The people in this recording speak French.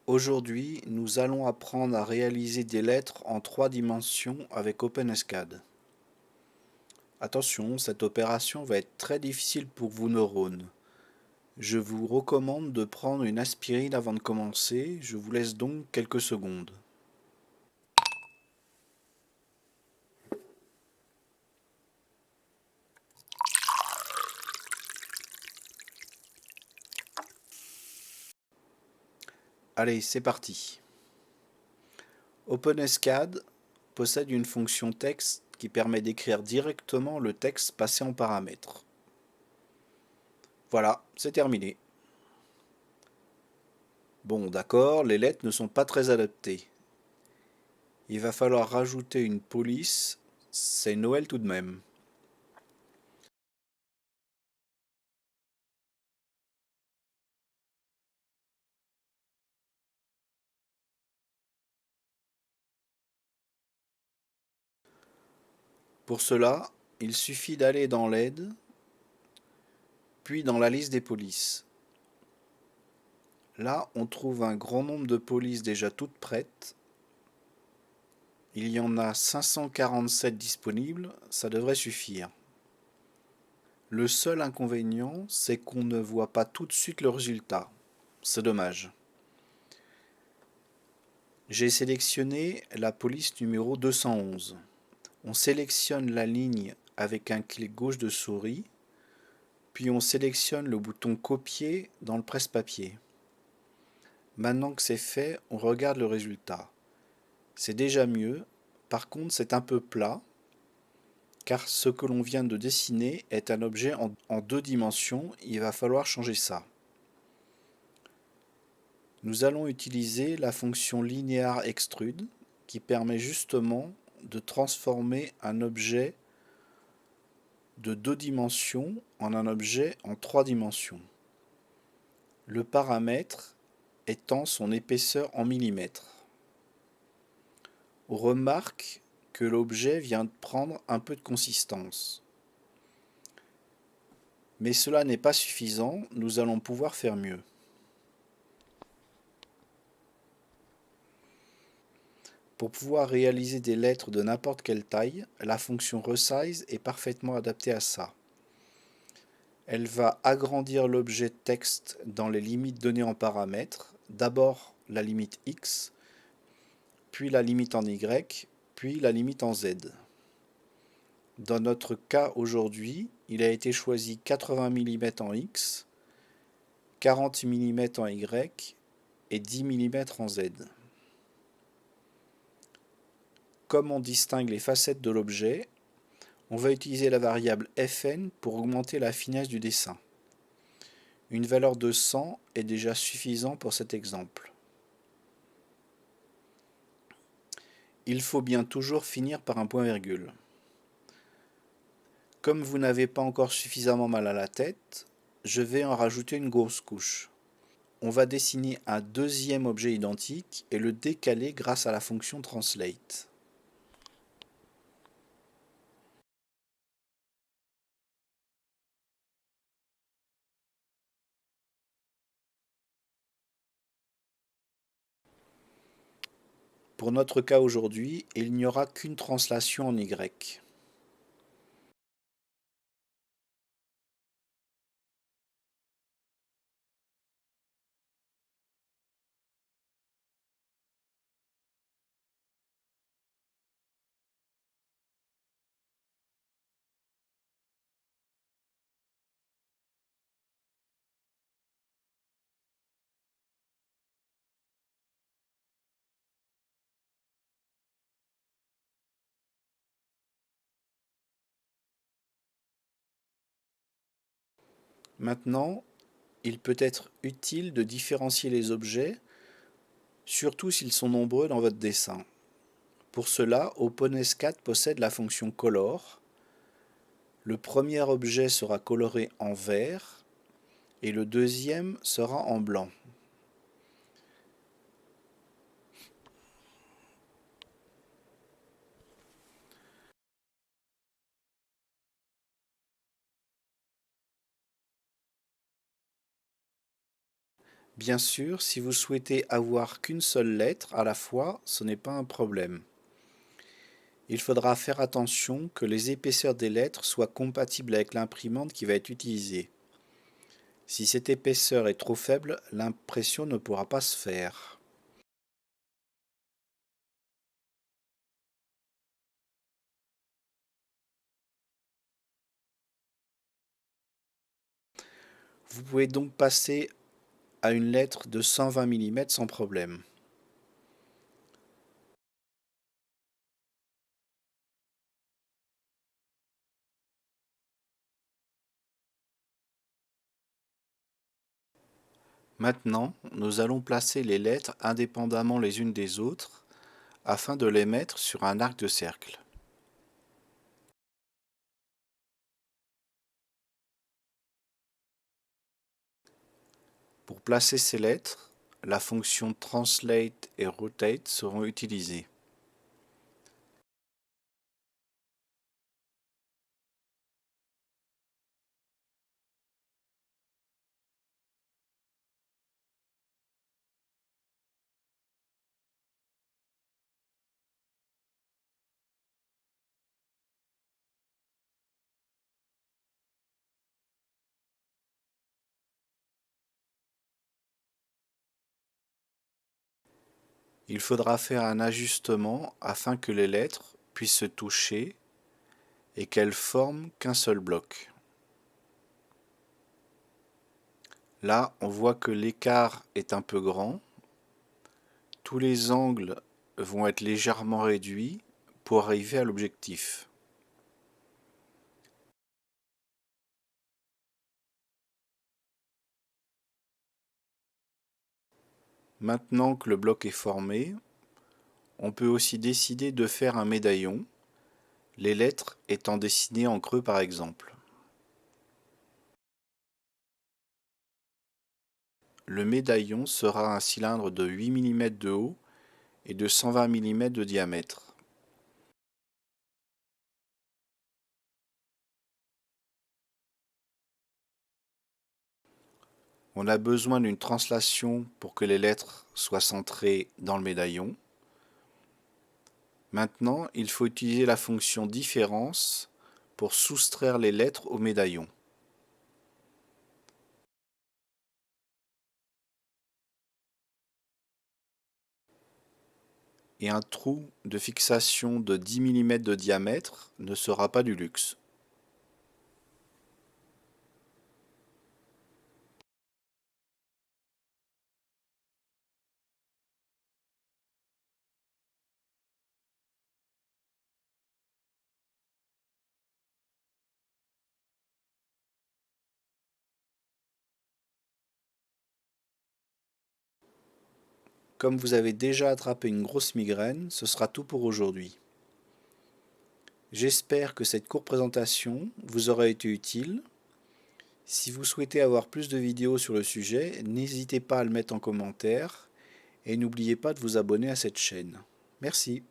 Aujourd'hui, nous allons apprendre à réaliser des lettres en 3 dimensions avec OpenSCAD. Attention, cette opération va être très difficile pour vos neurones. Je vous recommande de prendre une aspirine avant de commencer, je vous laisse donc quelques secondes. Allez, c'est parti. OpenSCAD possède une fonction texte qui permet d'écrire directement le texte passé en paramètres. Voilà, c'est terminé. Bon, d'accord, les lettres ne sont pas très adaptées. Il va falloir rajouter une police, c'est Noël tout de même. Pour cela, il suffit d'aller dans l'aide, puis dans la liste des polices. Là, on trouve un grand nombre de polices déjà toutes prêtes. Il y en a 547 disponibles, ça devrait suffire. Le seul inconvénient, c'est qu'on ne voit pas tout de suite le résultat. C'est dommage. J'ai sélectionné la police numéro 211. On sélectionne la ligne avec un clic gauche de souris, puis on sélectionne le bouton copier dans le presse-papier. Maintenant que c'est fait, on regarde le résultat. C'est déjà mieux, par contre c'est un peu plat, car ce que l'on vient de dessiner est un objet en 2 dimensions, il va falloir changer ça. Nous allons utiliser la fonction linear extrude qui permet justement de transformer un objet de 2 dimensions en un objet en 3 dimensions. Le paramètre étant son épaisseur en millimètres. On remarque que l'objet vient de prendre un peu de consistance. Mais cela n'est pas suffisant, nous allons pouvoir faire mieux. Pour pouvoir réaliser des lettres de n'importe quelle taille, la fonction resize est parfaitement adaptée à ça. Elle va agrandir l'objet texte dans les limites données en paramètres, d'abord la limite X, puis la limite en Y, puis la limite en Z. Dans notre cas aujourd'hui, il a été choisi 80 mm en X, 40 mm en Y et 10 mm en Z. Comme on distingue les facettes de l'objet, on va utiliser la variable fn pour augmenter la finesse du dessin. Une valeur de 100 est déjà suffisant pour cet exemple. Il faut bien toujours finir par un point-virgule. Comme vous n'avez pas encore suffisamment mal à la tête, je vais en rajouter une grosse couche. On va dessiner un deuxième objet identique et le décaler grâce à la fonction translate. Pour notre cas aujourd'hui, il n'y aura qu'une translation en Y. Maintenant, il peut être utile de différencier les objets, surtout s'ils sont nombreux dans votre dessin. Pour cela, OpenSCAD possède la fonction color. Le premier objet sera coloré en vert et le deuxième sera en blanc. Bien sûr, si vous souhaitez avoir qu'une seule lettre à la fois, ce n'est pas un problème. Il faudra faire attention que les épaisseurs des lettres soient compatibles avec l'imprimante qui va être utilisée. Si cette épaisseur est trop faible, l'impression ne pourra pas se faire. Vous pouvez donc passer à une lettre de 120 mm sans problème. Maintenant, nous allons placer les lettres indépendamment les unes des autres afin de les mettre sur un arc de cercle. Pour placer ces lettres, la fonction Translate et Rotate seront utilisées. Il faudra faire un ajustement afin que les lettres puissent se toucher et qu'elles forment qu'un seul bloc. Là, on voit que l'écart est un peu grand. Tous les angles vont être légèrement réduits pour arriver à l'objectif. Maintenant que le bloc est formé, on peut aussi décider de faire un médaillon, les lettres étant dessinées en creux par exemple. Le médaillon sera un cylindre de 8 mm de haut et de 120 mm de diamètre. On a besoin d'une translation pour que les lettres soient centrées dans le médaillon. Maintenant, il faut utiliser la fonction différence pour soustraire les lettres au médaillon. Et un trou de fixation de 10 mm de diamètre ne sera pas du luxe. Comme vous avez déjà attrapé une grosse migraine, ce sera tout pour aujourd'hui. J'espère que cette courte présentation vous aura été utile. Si vous souhaitez avoir plus de vidéos sur le sujet, n'hésitez pas à le mettre en commentaire et n'oubliez pas de vous abonner à cette chaîne. Merci.